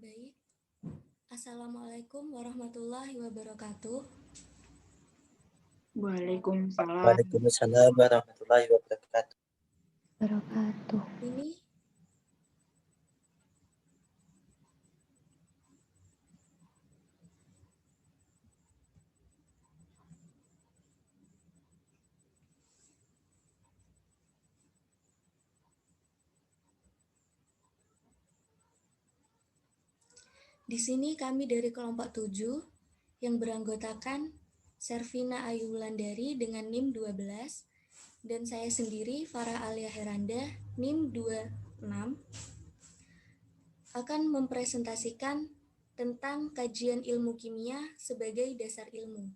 Baik, Assalamualaikum warahmatullahi wabarakatuh. Waalaikumsalam. Waalaikumsalam warahmatullahi wabarakatuh. Ini di sini kami dari kelompok 7 yang beranggotakan Servina Ayu Wulandari dengan NIM 12 dan saya sendiri Farah Alia Heranda NIM 26 akan mempresentasikan tentang kajian ilmu kimia sebagai dasar ilmu.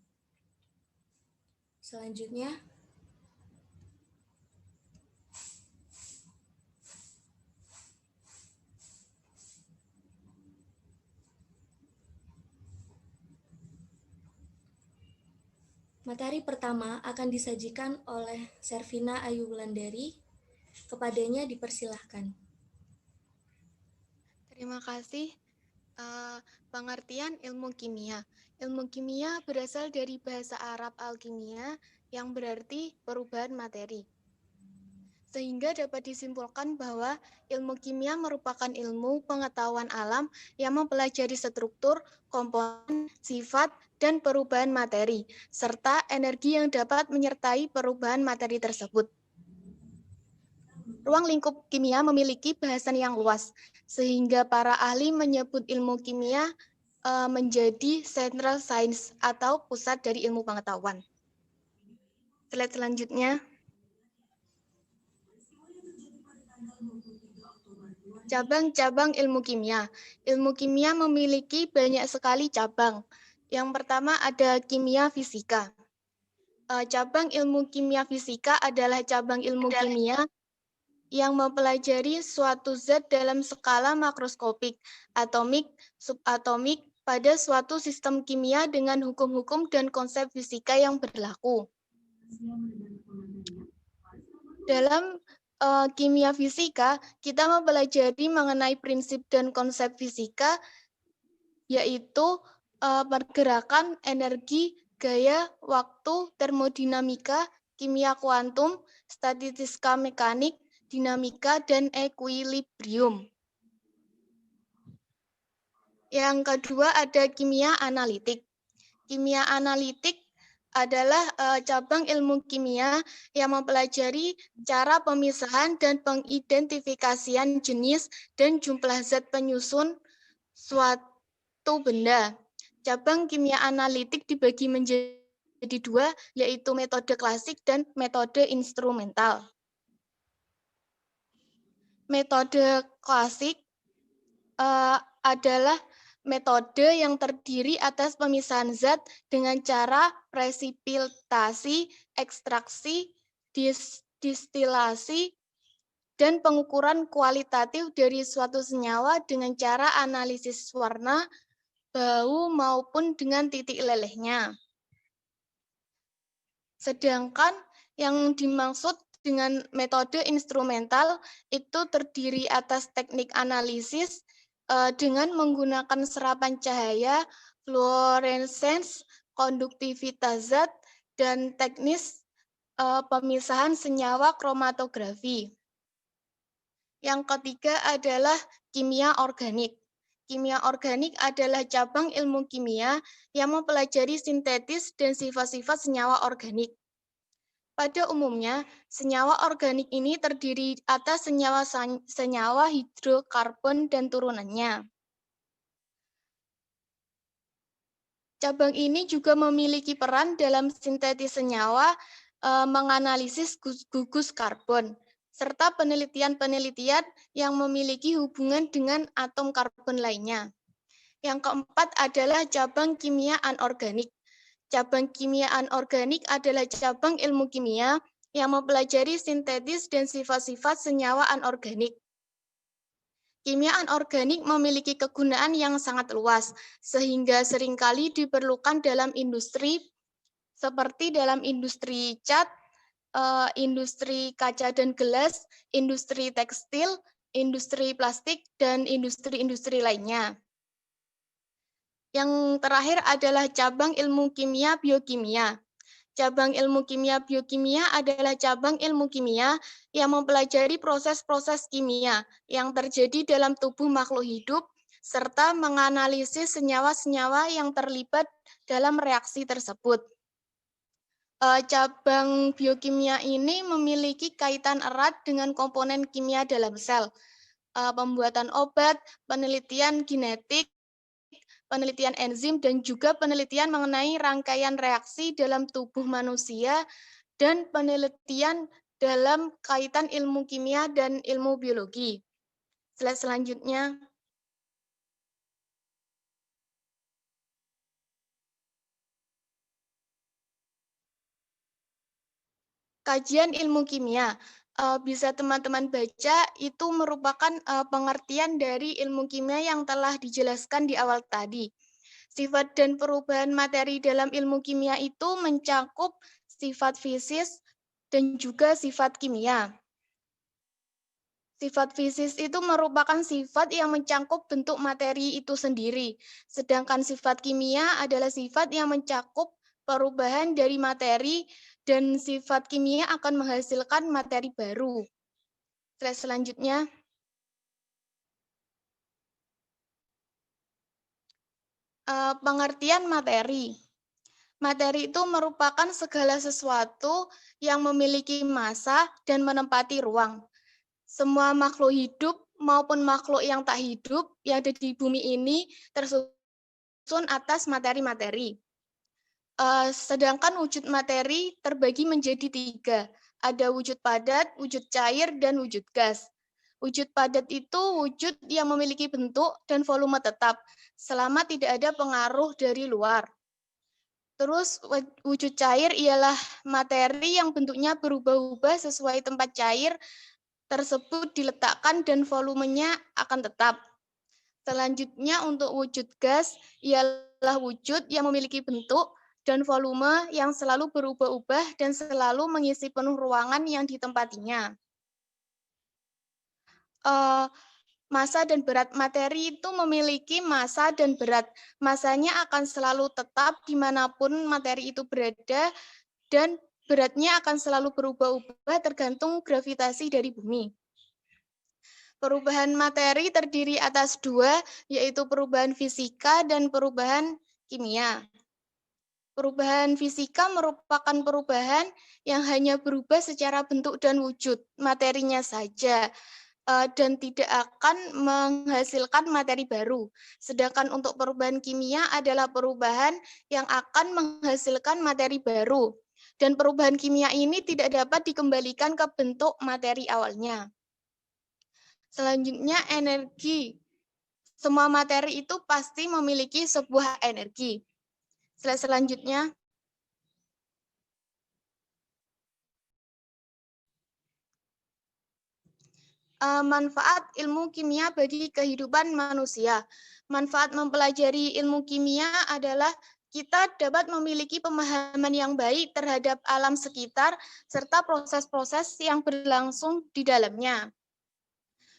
Selanjutnya, materi pertama akan disajikan oleh Servina Ayu Wulandari. Kepadanya dipersilahkan. Terima kasih. Pengertian ilmu kimia. Ilmu kimia berasal dari bahasa Arab alkimia yang berarti perubahan materi. Sehingga dapat disimpulkan bahwa ilmu kimia merupakan ilmu pengetahuan alam yang mempelajari struktur, komponen, sifat, dan perubahan materi, serta energi yang dapat menyertai perubahan materi tersebut. Ruang lingkup kimia memiliki bahasan yang luas, sehingga para ahli menyebut ilmu kimia menjadi central science atau pusat dari ilmu pengetahuan. Slide selanjutnya. Cabang-cabang ilmu kimia. Ilmu kimia memiliki banyak sekali cabang. Yang pertama ada kimia fisika. Cabang ilmu kimia fisika adalah cabang ilmu kimia yang mempelajari suatu zat dalam skala makroskopik, atomik, subatomik pada suatu sistem kimia dengan hukum-hukum dan konsep fisika yang berlaku. Dalam kimia fisika, kita mempelajari mengenai prinsip dan konsep fisika, yaitu pergerakan, energi, gaya, waktu, termodinamika, kimia kuantum, statistika mekanik, dinamika, dan ekuilibrium. Yang kedua ada kimia analitik. Kimia analitik adalah cabang ilmu kimia yang mempelajari cara pemisahan dan pengidentifikasian jenis dan jumlah zat penyusun suatu benda. Cabang kimia analitik dibagi menjadi dua, yaitu metode klasik dan metode instrumental. Metode klasik adalah metode yang terdiri atas pemisahan zat dengan cara presipitasi, ekstraksi, distilasi, dan pengukuran kualitatif dari suatu senyawa dengan cara analisis warna, bau, maupun dengan titik lelehnya. Sedangkan yang dimaksud dengan metode instrumental itu terdiri atas teknik analisis dengan menggunakan serapan cahaya, fluorescence, konduktivitas zat, dan teknis pemisahan senyawa kromatografi. Yang ketiga adalah kimia organik. Kimia organik adalah cabang ilmu kimia yang mempelajari sintetis dan sifat-sifat senyawa organik. Pada umumnya, senyawa organik ini terdiri atas senyawa hidrokarbon dan turunannya. Cabang ini juga memiliki peran dalam sintetis senyawa, menganalisis gugus karbon, serta penelitian-penelitian yang memiliki hubungan dengan atom karbon lainnya. Yang keempat adalah cabang kimia anorganik. Cabang kimia anorganik adalah cabang ilmu kimia yang mempelajari sintetis dan sifat-sifat senyawa anorganik. Kimia anorganik memiliki kegunaan yang sangat luas, sehingga seringkali diperlukan dalam industri, seperti dalam industri cat, industri kaca dan gelas, industri tekstil, industri plastik, dan industri-industri lainnya. Yang terakhir adalah cabang ilmu kimia biokimia. Cabang ilmu kimia biokimia adalah cabang ilmu kimia yang mempelajari proses-proses kimia yang terjadi dalam tubuh makhluk hidup serta menganalisis senyawa-senyawa yang terlibat dalam reaksi tersebut. Cabang biokimia ini memiliki kaitan erat dengan komponen kimia dalam sel, pembuatan obat, penelitian genetik, penelitian enzim, dan juga penelitian mengenai rangkaian reaksi dalam tubuh manusia, dan penelitian dalam kaitan ilmu kimia dan ilmu biologi. Slide selanjutnya. Kajian ilmu kimia. Bisa teman-teman baca, itu merupakan pengertian dari ilmu kimia yang telah dijelaskan di awal tadi. Sifat dan perubahan materi dalam ilmu kimia itu mencakup sifat fisis dan juga sifat kimia. Sifat fisis itu merupakan sifat yang mencakup bentuk materi itu sendiri, sedangkan sifat kimia adalah sifat yang mencakup perubahan dari materi dan sifat kimia akan menghasilkan materi baru. Slide selanjutnya. Pengertian materi. Materi itu merupakan segala sesuatu yang memiliki massa dan menempati ruang. Semua makhluk hidup maupun makhluk yang tak hidup yang ada di bumi ini tersusun atas materi-materi. Sedangkan wujud materi terbagi menjadi 3. Ada wujud padat, wujud cair, dan wujud gas. Wujud padat itu wujud yang memiliki bentuk dan volume tetap, selama tidak ada pengaruh dari luar. Terus wujud cair ialah materi yang bentuknya berubah-ubah sesuai tempat cair tersebut diletakkan dan volumenya akan tetap. Selanjutnya untuk wujud gas ialah wujud yang memiliki bentuk dan volume yang selalu berubah-ubah dan selalu mengisi penuh ruangan yang ditempatinya. Massa dan berat materi itu memiliki massa dan berat. Massanya akan selalu tetap dimanapun materi itu berada dan beratnya akan selalu berubah-ubah tergantung gravitasi dari bumi. Perubahan materi terdiri atas 2, yaitu perubahan fisika dan perubahan kimia. Perubahan fisika merupakan perubahan yang hanya berubah secara bentuk dan wujud materinya saja, dan tidak akan menghasilkan materi baru. Sedangkan untuk perubahan kimia adalah perubahan yang akan menghasilkan materi baru. Dan perubahan kimia ini tidak dapat dikembalikan ke bentuk materi awalnya. Selanjutnya energi. Semua materi itu pasti memiliki sebuah energi. Slide selanjutnya. Manfaat ilmu kimia bagi kehidupan manusia. Manfaat mempelajari ilmu kimia adalah kita dapat memiliki pemahaman yang baik terhadap alam sekitar serta proses-proses yang berlangsung di dalamnya.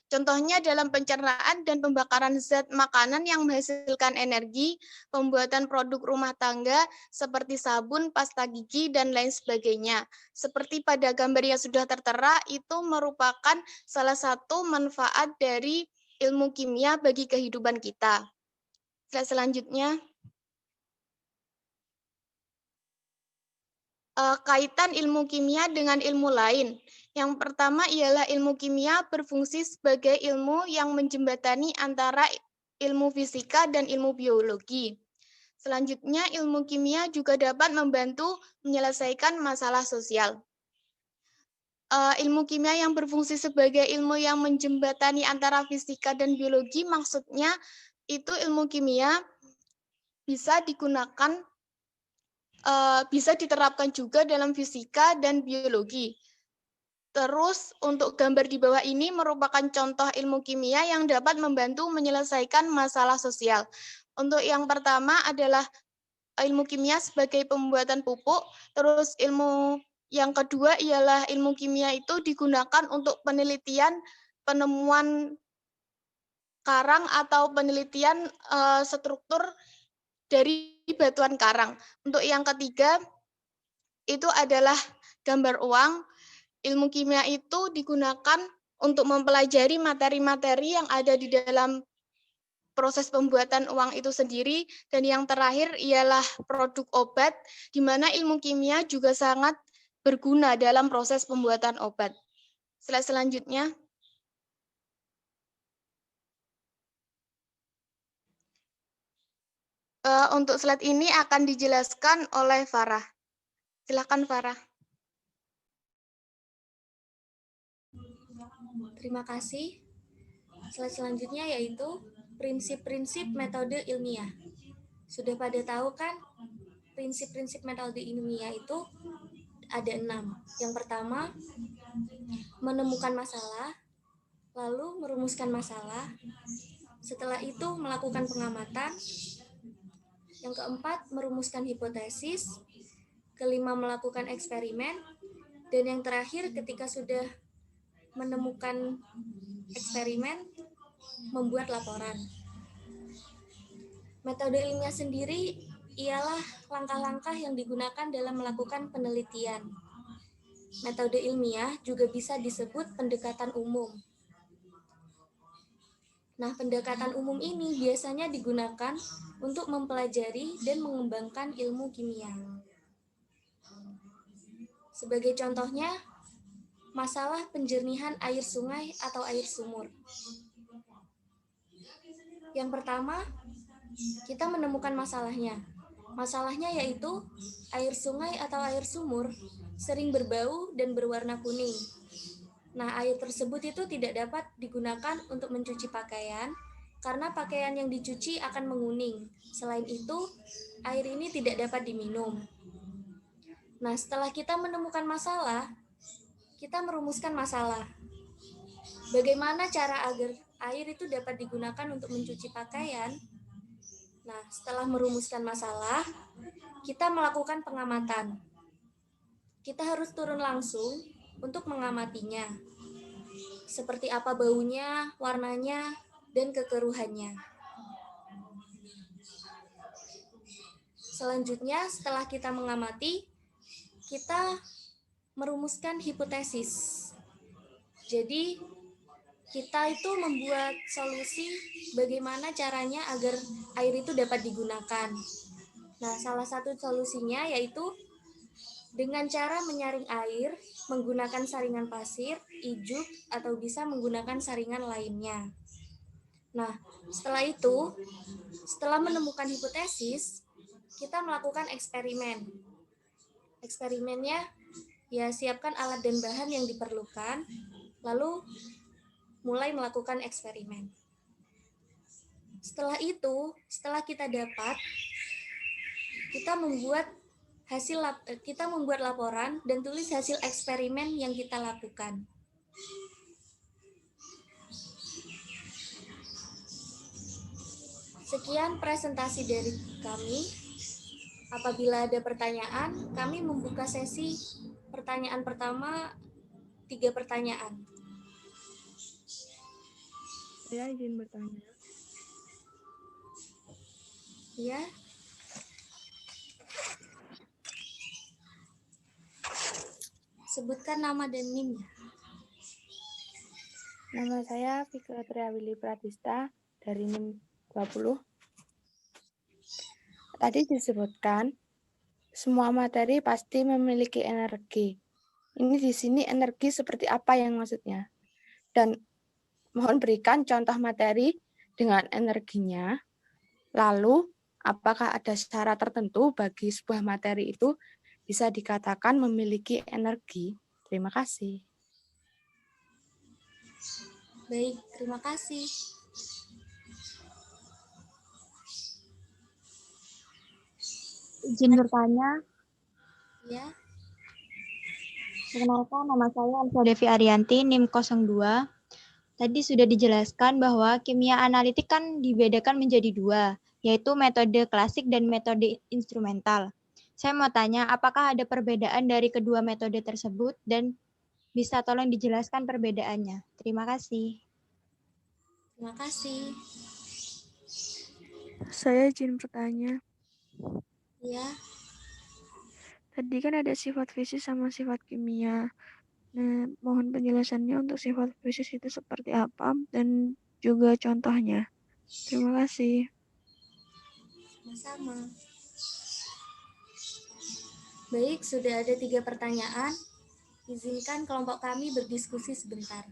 Contohnya dalam pencernaan dan pembakaran zat makanan yang menghasilkan energi, pembuatan produk rumah tangga seperti sabun, pasta gigi, dan lain sebagainya. Seperti pada gambar yang sudah tertera, itu merupakan salah satu manfaat dari ilmu kimia bagi kehidupan kita. Slide selanjutnya. Kaitan ilmu kimia dengan ilmu lain. Yang pertama ialah ilmu kimia berfungsi sebagai ilmu yang menjembatani antara ilmu fisika dan ilmu biologi. Selanjutnya, ilmu kimia juga dapat membantu menyelesaikan masalah sosial. Ilmu kimia yang berfungsi sebagai ilmu yang menjembatani antara fisika dan biologi, maksudnya itu ilmu kimia bisa digunakan bisa diterapkan juga dalam fisika dan biologi. Terus untuk gambar di bawah ini merupakan contoh ilmu kimia yang dapat membantu menyelesaikan masalah sosial. Untuk yang pertama adalah ilmu kimia sebagai pembuatan pupuk, terus ilmu yang kedua ialah ilmu kimia itu digunakan untuk penelitian penemuan karang atau penelitian struktur dari batuan karang. Untuk yang ketiga, itu adalah gambar uang. Ilmu kimia itu digunakan untuk mempelajari materi-materi yang ada di dalam proses pembuatan uang itu sendiri. Dan yang terakhir ialah produk obat, di mana ilmu kimia juga sangat berguna dalam proses pembuatan obat. Slide selanjutnya. Untuk slide ini akan dijelaskan oleh Farah. Silakan Farah. Terima kasih. Slide selanjutnya yaitu prinsip-prinsip metode ilmiah. Sudah pada tahu kan prinsip-prinsip metode ilmiah itu ada 6. Yang pertama, menemukan masalah, lalu merumuskan masalah, setelah itu melakukan pengamatan, yang keempat merumuskan hipotesis, kelima melakukan eksperimen, dan yang terakhir ketika sudah menemukan eksperimen, membuat laporan. Metode ilmiah sendiri ialah langkah-langkah yang digunakan dalam melakukan penelitian. Metode ilmiah juga bisa disebut pendekatan umum. Nah, pendekatan umum ini biasanya digunakan untuk mempelajari dan mengembangkan ilmu kimia. Sebagai contohnya, masalah penjernihan air sungai atau air sumur. Yang pertama, kita menemukan masalahnya. Masalahnya yaitu air sungai atau air sumur sering berbau dan berwarna kuning. Nah, air tersebut itu tidak dapat digunakan untuk mencuci pakaian karena pakaian yang dicuci akan menguning. Selain itu, air ini tidak dapat diminum. Nah, setelah kita menemukan masalah, kita merumuskan masalah. Bagaimana cara agar air itu dapat digunakan untuk mencuci pakaian? Nah, setelah merumuskan masalah, kita melakukan pengamatan. Kita harus turun langsung untuk mengamatinya. Seperti apa baunya, warnanya, dan kekeruhannya. Selanjutnya, setelah kita mengamati, kita merumuskan hipotesis. Jadi, kita itu membuat solusi bagaimana caranya agar air itu dapat digunakan. Nah, salah satu solusinya yaitu dengan cara menyaring air menggunakan saringan pasir, ijuk, atau bisa menggunakan saringan lainnya. Nah, setelah menemukan hipotesis, kita melakukan eksperimen. Eksperimennya, ya siapkan alat dan bahan yang diperlukan, lalu mulai melakukan eksperimen. Setelah itu, setelah kita dapat, kita membuat laporan dan tulis hasil eksperimen yang kita lakukan. Sekian presentasi dari kami. Apabila ada pertanyaan, kami membuka sesi pertanyaan pertama 3 pertanyaan. Saya izin bertanya. Ya. Sebutkan nama dan NIM. Nama saya Fikra Triawili Pratista dari NIM 20. Tadi disebutkan semua materi pasti memiliki energi. Ini di sini energi seperti apa yang maksudnya? Dan mohon berikan contoh materi dengan energinya. Lalu, apakah ada syarat tertentu bagi sebuah materi itu bisa dikatakan memiliki energi? Terima kasih. Baik, terima kasih. Izin bertanya. Ya. Perkenalkan, nama saya Alfa Devi Arianti, NIM 02. Tadi sudah dijelaskan bahwa kimia analitik kan dibedakan menjadi 2, yaitu metode klasik dan metode instrumental. Saya mau tanya, apakah ada perbedaan dari kedua metode tersebut dan bisa tolong dijelaskan perbedaannya? Terima kasih. Terima kasih. Saya izin bertanya. Ya, Tadi kan ada sifat fisik sama sifat kimia. Nah, mohon penjelasannya untuk sifat fisik itu seperti apa dan juga contohnya. Terima kasih. sama-sama. Baik, sudah ada 3 pertanyaan. Izinkan kelompok kami berdiskusi sebentar.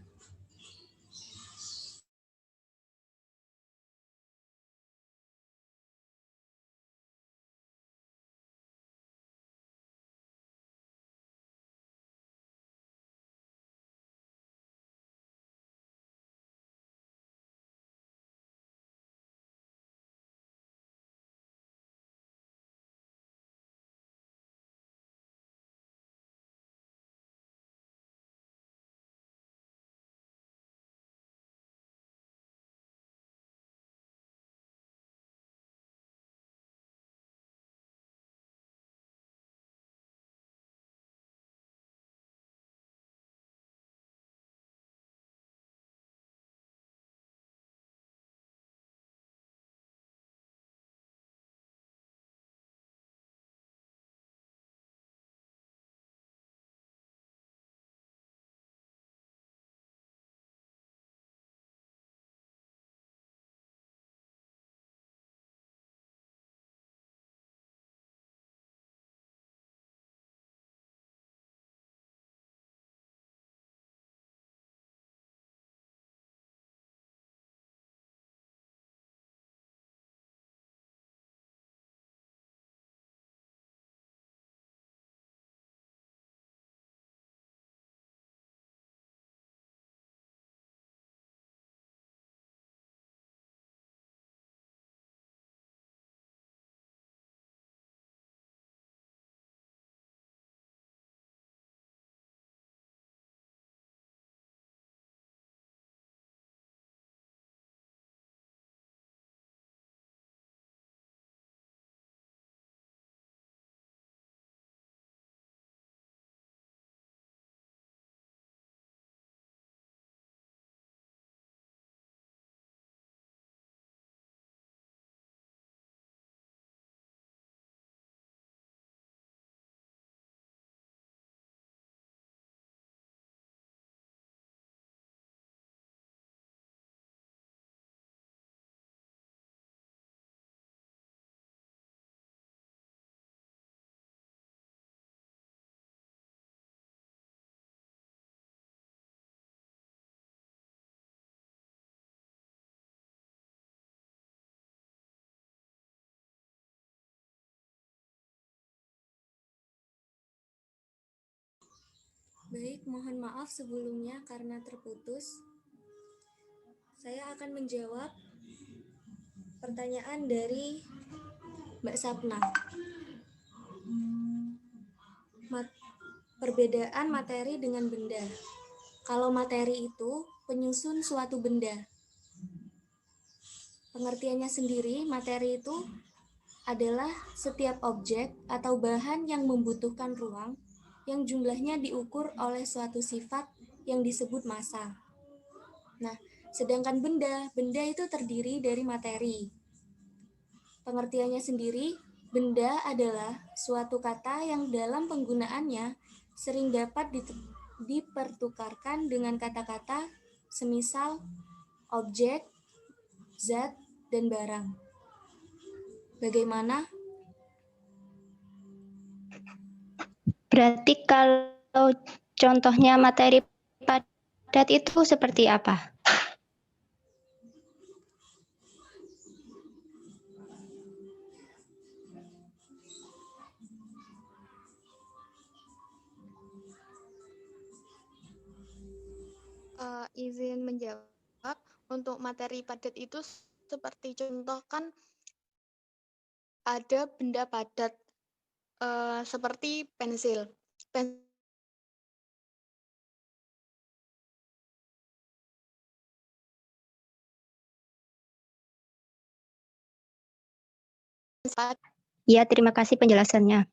Baik, mohon maaf sebelumnya karena terputus. Saya akan menjawab pertanyaan dari Mbak Sapna. Perbedaan materi dengan benda. Kalau materi itu penyusun suatu benda. Pengertiannya sendiri, materi itu adalah setiap objek atau bahan yang membutuhkan ruang yang jumlahnya diukur oleh suatu sifat yang disebut massa. Nah, sedangkan benda itu terdiri dari materi. Pengertiannya sendiri, benda adalah suatu kata yang dalam penggunaannya sering dapat dipertukarkan dengan kata-kata semisal objek, zat, dan barang. Bagaimana? Berarti kalau contohnya materi padat itu seperti apa? Izin menjawab, untuk materi padat itu seperti contoh kan ada benda padat seperti pensil. Ya, terima kasih penjelasannya.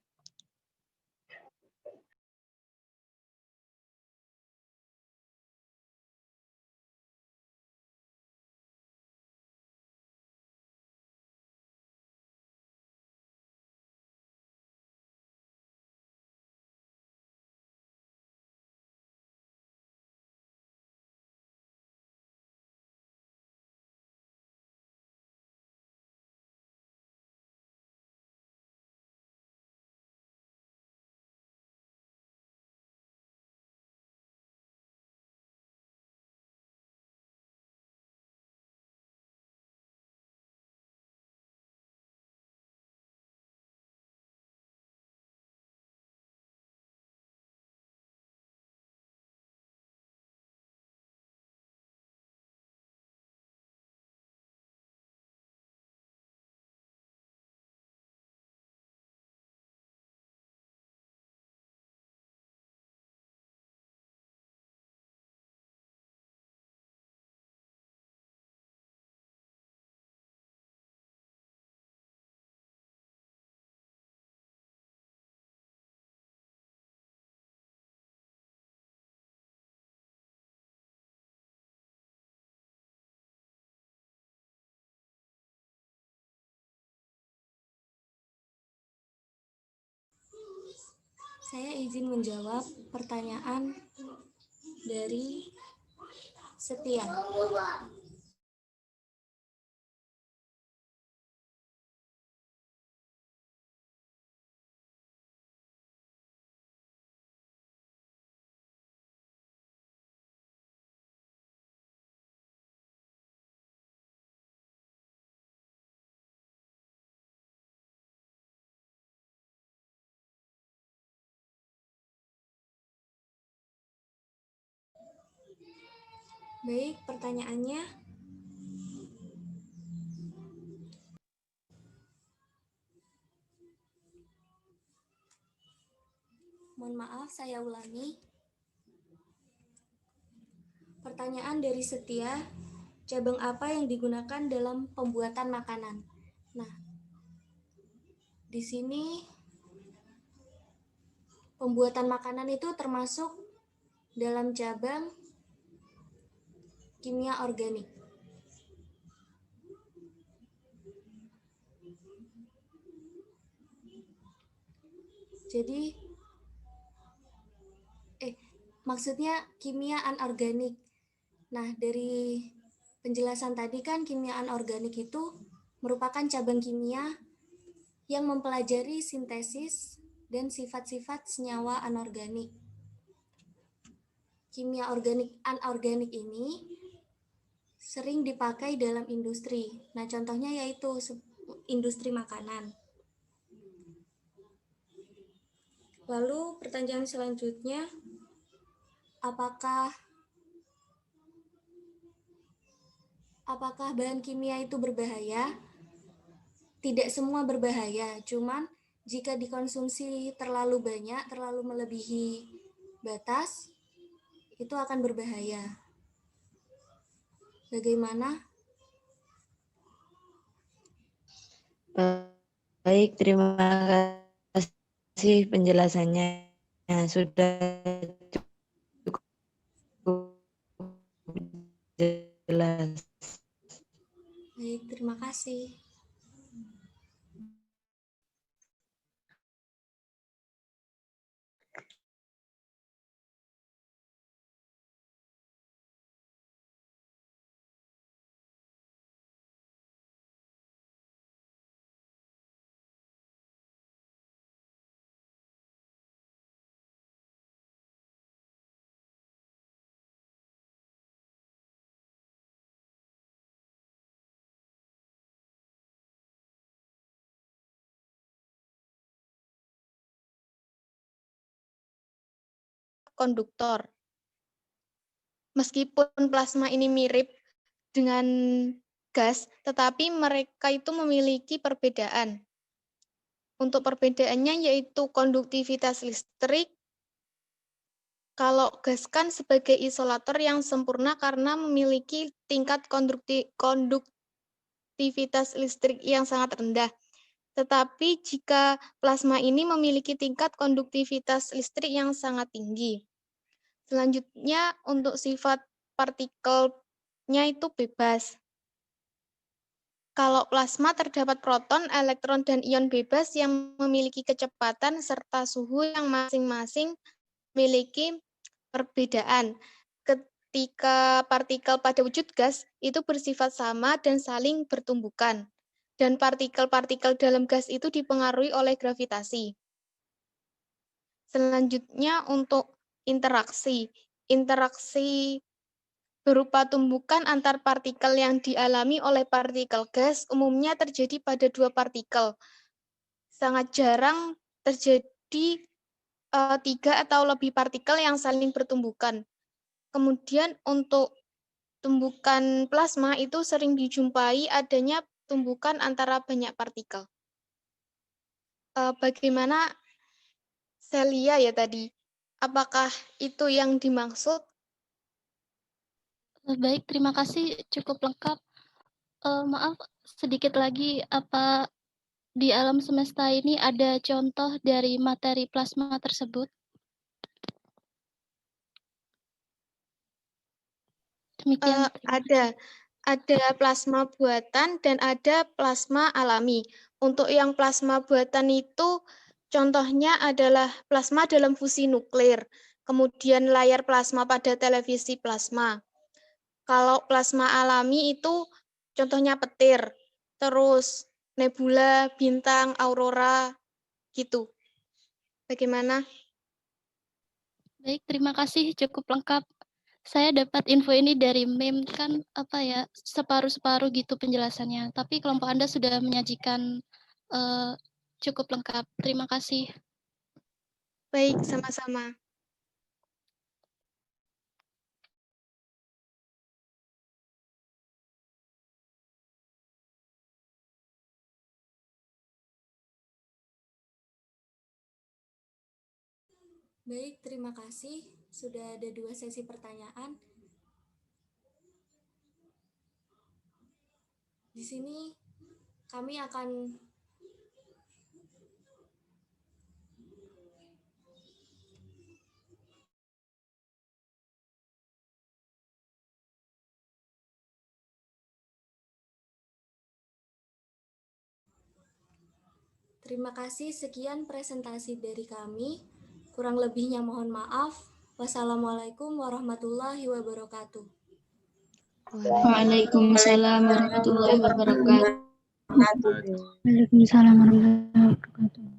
Saya izin menjawab pertanyaan dari Setia. Baik, pertanyaannya. Mohon maaf, saya ulangi. Pertanyaan dari Setia, cabang apa yang digunakan dalam pembuatan makanan? Nah, di sini pembuatan makanan itu termasuk dalam cabang kimia organik. Jadi, maksudnya kimia anorganik. Nah, dari penjelasan tadi kan kimia anorganik itu merupakan cabang kimia yang mempelajari sintesis dan sifat-sifat senyawa anorganik. Kimia organik anorganik ini sering dipakai dalam industri. Nah, contohnya yaitu industri makanan. Lalu pertanyaan selanjutnya, apakah bahan kimia itu berbahaya? Tidak semua berbahaya, cuman jika dikonsumsi terlalu banyak, terlalu melebihi batas, itu akan berbahaya. Bagaimana? Baik, terima kasih penjelasannya. Sudah cukup jelas. Baik, terima kasih. Konduktor. Meskipun plasma ini mirip dengan gas, tetapi mereka itu memiliki perbedaan. Untuk perbedaannya yaitu konduktivitas listrik. Kalau gas kan sebagai isolator yang sempurna karena memiliki tingkat konduktivitas listrik yang sangat rendah. Tetapi jika plasma ini memiliki tingkat konduktivitas listrik yang sangat tinggi. Selanjutnya untuk sifat partikelnya itu bebas. Kalau plasma terdapat proton, elektron, dan ion bebas yang memiliki kecepatan serta suhu yang masing-masing memiliki perbedaan. Ketika partikel pada wujud gas itu bersifat sama dan saling bertumbukan. Dan partikel-partikel dalam gas itu dipengaruhi oleh gravitasi. Selanjutnya untuk interaksi. Interaksi berupa tumbukan antar partikel yang dialami oleh partikel gas umumnya terjadi pada dua partikel. Sangat jarang terjadi 3 atau lebih partikel yang saling bertumbukan. Kemudian untuk tumbukan plasma itu sering dijumpai adanya tumbukan antara banyak partikel. Bagaimana Celia ya tadi? Apakah itu yang dimaksud? Baik, terima kasih. Cukup lengkap. Maaf, sedikit lagi. Apa di alam semesta ini ada contoh dari materi plasma tersebut? Demikian. Ada plasma buatan dan ada plasma alami. Untuk yang plasma buatan itu Contohnya adalah plasma dalam fusi nuklir, kemudian layar plasma pada televisi plasma. Kalau plasma alami itu contohnya petir, terus nebula, bintang, aurora, gitu. Bagaimana? Baik, terima kasih, cukup lengkap. Saya dapat info ini dari meme, kan apa ya, separuh-separuh gitu penjelasannya. Tapi kelompok Anda sudah menyajikan cukup lengkap. Terima kasih. Baik, sama-sama. Baik, terima kasih. Sudah ada 2 sesi pertanyaan. Di sini kami akan Terima kasih, sekian presentasi dari kami. Kurang lebihnya mohon maaf. Wassalamualaikum warahmatullahi wabarakatuh. Waalaikumsalam warahmatullahi wabarakatuh. Waalaikumsalam warahmatullahi wabarakatuh.